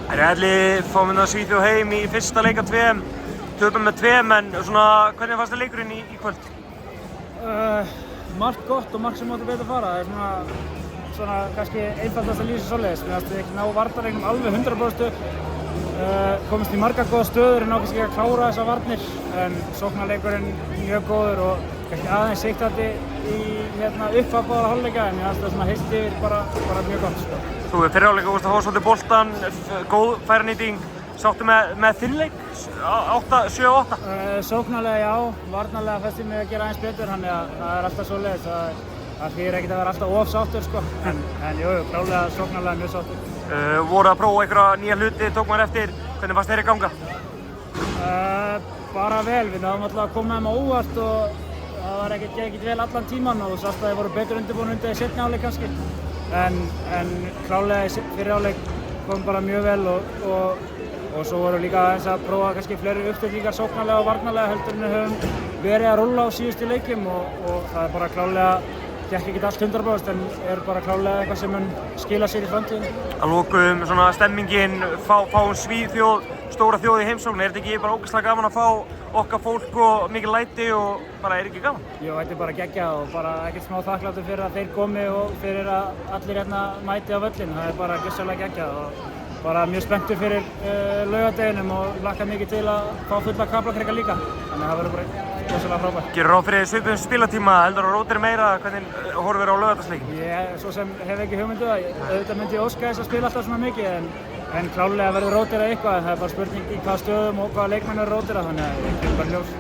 Ætli fáum við Svíþjóð heim í fyrsta leik af tveim, töpum með tveim, en svona, hvernig fannst þér leikurinn í kvöld? Margt gott og margt sem máttu betur fara. Það er svona kannski einfaldast að lýsa svoleiðis. Mér fannst við ekki ná varnarleiknum alveg 100%. Komist í margar góða stöður en nákvæmst ekki að klára þessar varnir. En sóknarleikurinn mjög góður og kannski aðeins seiktandi í upphafi báða hálfleika, en mér fannst það svona heilt yfir bara mjög gott, sko. Þú er fyrir hálfleika, vorst að fá svolítið boltan, góð færanýting. Sáttu með þinn leik, 7-8? Sóknarlega já, varnarlega fannst ég mig að gera aðeins betur, þannig að það er alltaf svoleiðis. Það þýðir ekkert að vera alltaf of sáttur, sko. En jú, klálega sóknarlega mjög sáttur. Voru að prófa einhverja nýja hluti, tók maður eftir, hvernig fannst þér í ganga? Bara vel, við náðum alltaf að koma þeim á óvart og það var ekkert vel allan tíman og sást að þeir voru betur undirbúin undir í seinni hálfleik kannski. En klálega í fyrri hálfleik kom bara mjög vel og svo vorum líka aðeins að prófa kannski fleiri uppstillingar sóknarlega og varnarlega heldur en við höfum verið að rúlla á síðustu leikjum og það er bara klálega, gekk ekkert allt 100% en er bara klálega eitthvað sem mun skila sér í framtíðinni. Að lokum svona stemmingin, fáum Svíþjóð, stóra þjóð í heimsókn, er þetta ekki bara ógeðslega gaman að fá okkar fólk og mikið læti og bara er ekki gaman? Jú, þetta er bara geggjað og bara ekkert smá þakklátur fyrir að þeir komi og fyrir að allir mæti á völlinn, það er bara gjörsamlega geggjað og bara mjög spenntur fyrir laugardeginum og hlakka mikið til að fá fulla Kaplakrika líka, þannig að það verður bara gjörsamlega frábært. Gerir ráð fyrir svipum spilatíma, heldur að rótir meira, hvernig horfir á laugardagsleikin? Ég svo sem hef ekki hugmyndu það, auðvitað myndi ég óska þess að spila alltaf svona mikið en klálega verður rótirað eitthvað, en það er bara spurning í hvaða stöðum og hvaða leikmenn verður rótirað, þannig að það er bara ljós.